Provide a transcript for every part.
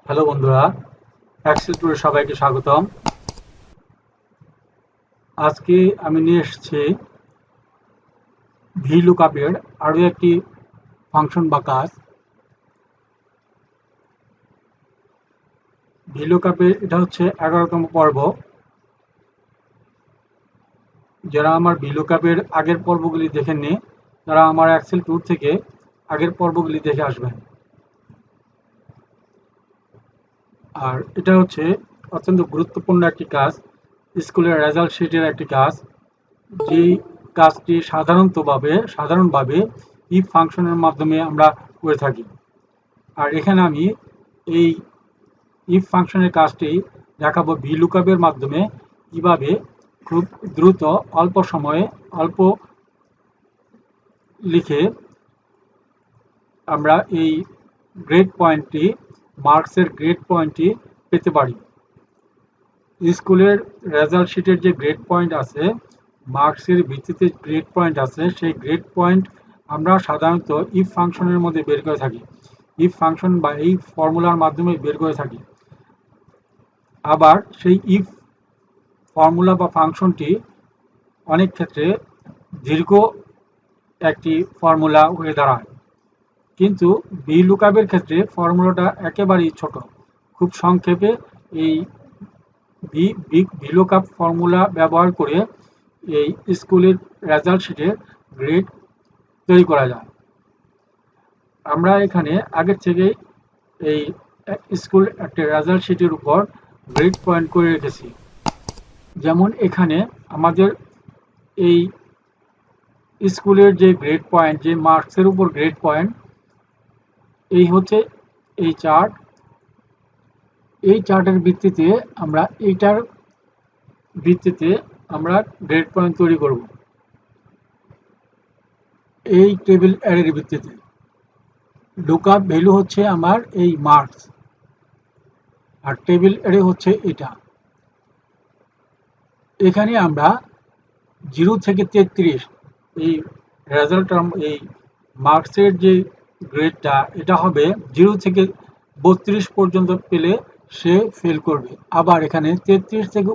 Hello বন্ধুরা, Excel টুরে সবাইকে স্বাগতম। আজকে আমি নিয়ে এসেছি vlookup-এর আরো একটি ফাংশন বা কাজ। vlookup-এর এটা হচ্ছে 11তম পর্ব। যারা আমার vlookup-এর আগের পর্বগুলি দেখেননি তারা আমার এক্সেল টুর থেকে আগের পর্বগুলি দেখে আসবেন। আর এটা হচ্ছে অত্যন্ত গুরুত্বপূর্ণ একটি কাজ, স্কুলের রেজাল্ট শিটের একটি কাজ। যেই কাজটি সাধারণভাবে ইফ ফাংশনের মাধ্যমে আমরা করে থাকি। আর এখানে আমি এই ইফ ফাংশনের কাজটি দেখাবো vlookup-এর মাধ্যমে কিভাবে খুব দ্রুত অল্প সময়ে অল্প লিখে আমরা এই মার্কসের গ্রেড পয়েন্টটি পেতে পারি। স্কুলের রেজাল্ট শিটের যে গ্রেড পয়েন্ট আছে, মার্কসের ভিত্তিতে গ্রেড পয়েন্ট আছে, সেই গ্রেড পয়েন্ট আমরা সাধারণত ইফ ফাংশনের মধ্যে বের করে থাকি। ইফ ফাংশন বা এই ফর্মুলার মাধ্যমে বের করে থাকি। আবার সেই ইফ ফর্মুলা বা ফাংশনটি অনেক ক্ষেত্রে দীর্ঘ একটি ফর্মুলা হয়ে দাঁড়ায়, কিন্তু vlookup-এর ক্ষেত্রে ফর্মুলাটা একেবারেই ছোট। খুব সংক্ষেপে এই vlookup ফর্মুলা ব্যবহার করে এই স্কুলের রেজাল্ট শিটের গ্রেড তৈরি করা যায়। আমরা এখানে আগের থেকেই এই স্কুল একটা রেজাল্ট শিটের উপর গ্রেড পয়েন্ট করে রেখেছি। যেমন এখানে আমাদের এই স্কুলের যে গ্রেড পয়েন্ট, যে মার্কসের উপর গ্রেড পয়েন্ট, এই হচ্ছে এই চার্ট। এই চার্টের ভিত্তিতে আমরা গ্রেড পয়েন্ট তৈরি করব এই টেবিল অ্যারের ভিত্তিতে। লুকআপ ভ্যালু হচ্ছে আমার এই মার্কস, আর টেবিল অ্যারে হচ্ছে এটা। এখানে আমরা 0 থেকে 33 এই রেজাল্ট, এই মার্কসের যে গ্রেডটা, এটা হবে 0 থেকে 32 পর্যন্ত পেলে সে ফেল করবে। আবার এখানে 33 থেকে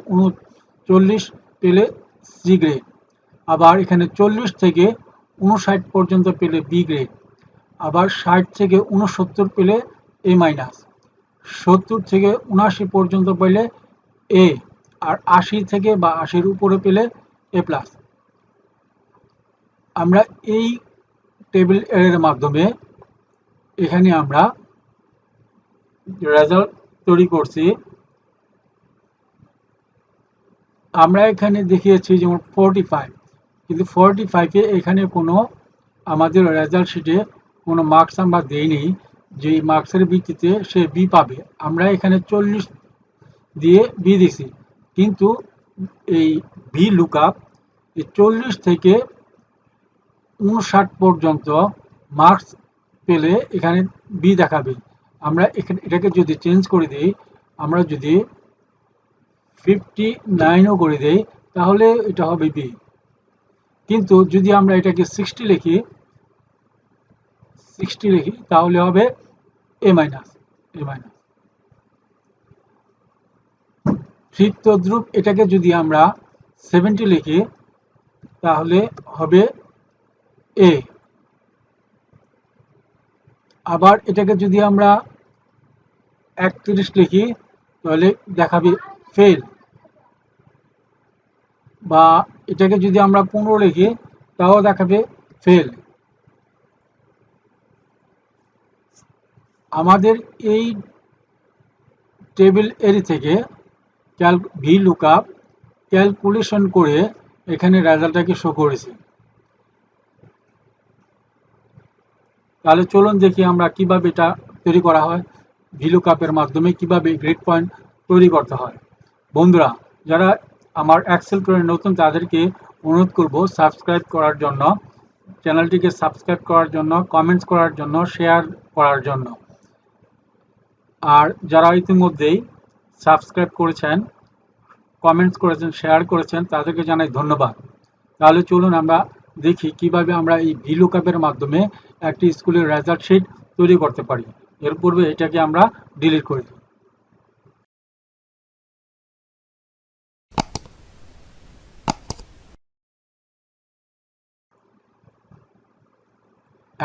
39 পেলে সি গ্রেড। আবার এখানে 40 থেকে 59 পর্যন্ত পেলে বি গ্রেড। আবার 60 থেকে 69 পেলে এ মাইনাস। 70 থেকে 79 পর্যন্ত পেলে এ। আর 80 থেকে বা 80-র উপরে পেলে এ প্লাস। আমরা এই টেবিল এর মাধ্যমে এখানে আমরা রেজাল্ট তৈরি করছি। আমরা এখানে দেখিয়েছি যেমন 45, কিন্তু 45-এ এখানে কোনো আমাদের রেজাল্ট শিটে কোনো মার্কস আমরা দেইনি, যে মার্কসের ভিত্তিতে সে বি পাবে। আমরা এখানে 40 দিয়ে বি দিছি, কিন্তু এই vlookup এই 40 থেকে 59 পর্যন্ত মার্কস পেলে এখানে বি দেখাবে। আমরা এটাকে যদি চেঞ্জ করে দিই, আমরা যদি 59ও করে দেই, তাহলে এটা হবে বি। কিন্তু যদি আমরা এটাকে 60 লিখি, তাহলে হবে এ মাইনাস। ঠিক তদ্রূপ এটাকে যদি আমরা 70 লিখি, তাহলে হবে এ। আবার এটাকে যদি আমরা 31 লিখি, তাহলে দেখাবে ফেল। বা এটাকে যদি আমরা 15 লিখি, তাও দেখাবে ফেল। আমাদের এই টেবিল এরি থেকে vlookup ক্যালকুলেশন করে এখানে রেজাল্টটাকে শো করেছে। তাহলে চলুন দেখি আমরা কিভাবে এটা তৈরি করা হয়, vlookup-এর মাধ্যমে কিভাবে গ্রেড পয়েন্ট তৈরি করতে হয়। বন্ধুরা, যারা আমার এক্সেল টুরে নতুন, তাদেরকে অনুরোধ করব সাবস্ক্রাইব করার জন্য, চ্যানেলটিকে সাবস্ক্রাইব করার জন্য, কমেন্টস করার জন্য, শেয়ার করার জন্য। আর যারা ইতিমধ্যেই সাবস্ক্রাইব করেছেন, কমেন্টস করেছেন, শেয়ার করেছেন, তাদেরকে জানাই ধন্যবাদ। তাহলে চলুন আমরা দেখি কিভাবে আমরা এই vlookup-এর মাধ্যমে একটি স্কুলের রেজাল্ট শিট তৈরি করতে পারি। এর পূর্বে এটাকে আমরা ডিলিট করে দিই।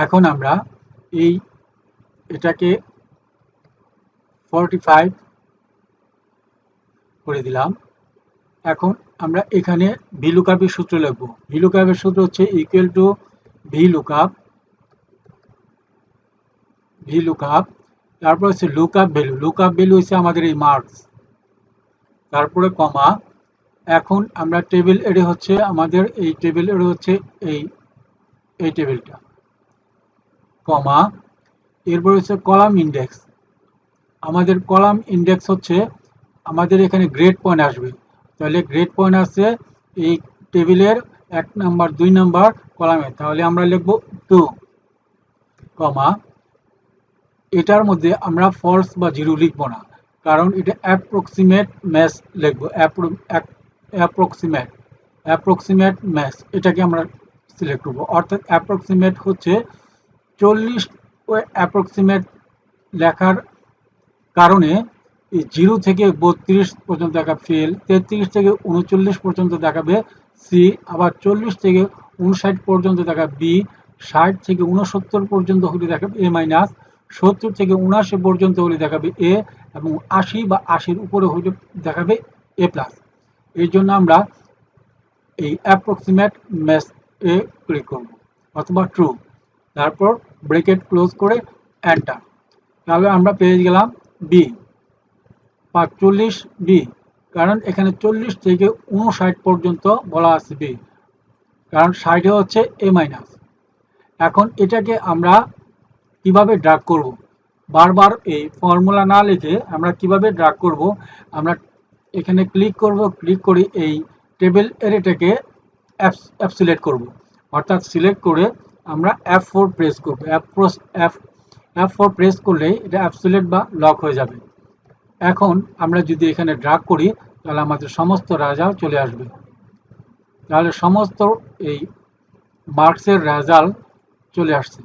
এখন আমরা এটাকে 45 করে দিলাম। এখন আমরা এখানে vlookup এর সূত্র লিখব। vlookup এর সূত্র হচ্ছে ইকুয়াল টু vlookup তারপর হচ্ছে lookup ভ্যালু হচ্ছে আমাদের এই মার্কস, তারপরে কমা। এখন আমরা টেবিল এর হচ্ছে আমাদের এই টেবিল এর হচ্ছে এই টেবিলটা, কমা। এরপর হচ্ছে কলাম ইন্ডেক্স। আমাদের কলাম ইন্ডেক্স হচ্ছে আমাদের এখানে গ্রেড পয়েন্ট আসবে, তাহলে গ্রেড পয়েন্ট আছে এই টেবিলের 1 নাম্বার 2 নাম্বার কলামে, তাহলে আমরা লিখব 2, কমা। এটার মধ্যে আমরা ফলস বা জিরো লিখব না, কারণ এটা অ্যাপ্রক্সিমেট ম্যাচ লিখব। অ্যাপ্রক্সিমেট ম্যাচ এটাকে আমরা সিলেক্ট করব, অর্থাৎ অ্যাপ্রক্সিমেট হচ্ছে 40 অ্যাপ্রক্সিমেট লেখার কারণে 0 থেকে 32 পর্যন্ত দেখাবে ফেল, 33 থেকে 39 পর্যন্ত দেখাবে সি, আবার 40 থেকে 59 পর্যন্ত দেখাবে বি, 60 থেকে 69 পর্যন্ত হলে দেখাবে এ মাইনাস, 70 থেকে 79 পর্যন্ত হলে দেখাবে এ, এবং 80 বা 80-র উপরে হলে দেখাবে এ প্লাস। এই জন্য আমরা এই অ্যাপ্রক্সিমেট ম্যাচ এ ক্লিক করব, অথবা ট্রু, তারপর ব্র্যাকেট ক্লোজ করে এন্টার। তাহলে আমরা পেয়ে গেলাম বি 45 বি, কারণ এখানে 40 থেকে 59 পর্যন্ত বলা আছে বি, কারণ 60 হচ্ছে এ মাইনাস। এখন এটাকে আমরা কিভাবে ড্র্যাগ করব, বারবার এই ফর্মুলা না লিখে আমরা কিভাবে ড্র্যাগ করব, আমরা এখানে ক্লিক করব, ক্লিক করে এই টেবিল এরিয়াটাকে সিলেক্ট করব, অর্থাৎ সিলেক্ট করে আমরা F4 প্রেস করব। F4 প্রেস করলে এটা অ্যাবসলিউট বা লক হয়ে যাবে। এখন আমরা যদি এখানে ড্র্যাগ করি তাহলে আমাদের সমস্ত রেজাল্ট চলে আসবে, তাহলে সমস্ত এই মার্কসের রেজাল্ট চলে আসছে।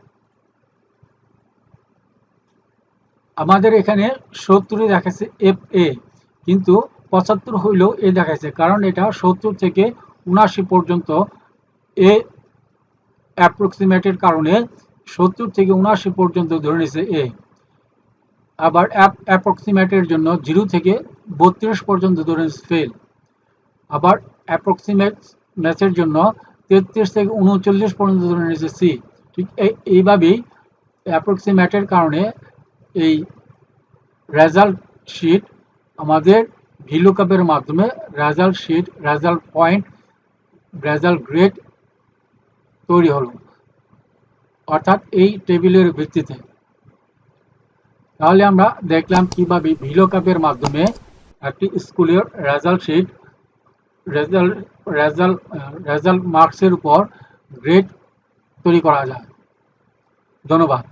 আমাদের এখানে 70 দেখাচ্ছে এফ এ, কিন্তু 75 হইলেও এ দেখাচ্ছে, কারণ এটা 70 থেকে 79 পর্যন্ত এ অ্যাপ্রক্সিমেটের কারণে 70 থেকে 79 পর্যন্ত ধরে নিয়েছে এ। আবার অ্যাপ্রক্সিমেটের জন্য 0 থেকে 32 পর্যন্ত ধরে নিয়েছে ফেল। আবার অ্যাপ্রক্সিমেট ম্যাচের জন্য 33 থেকে 39 পর্যন্ত ধরে নিয়েছে সি। ঠিক এইভাবেই অ্যাপ্রক্সিমেটের কারণে এই রেজাল্ট শিট আমাদের ভিলুকাপের মাধ্যমে result sheet, result point, result grade তৈরি হলো, অর্থাৎ এই টেবিলের ভিত্তিতে। তাহলে আমরা দেখলাম কিভাবে ভিলুকাপের মাধ্যমে একটি স্কুলের রেজাল্ট শিট, রেজাল্ট মার্কসের উপর গ্রেড তৈরি করা যায়। ধন্যবাদ।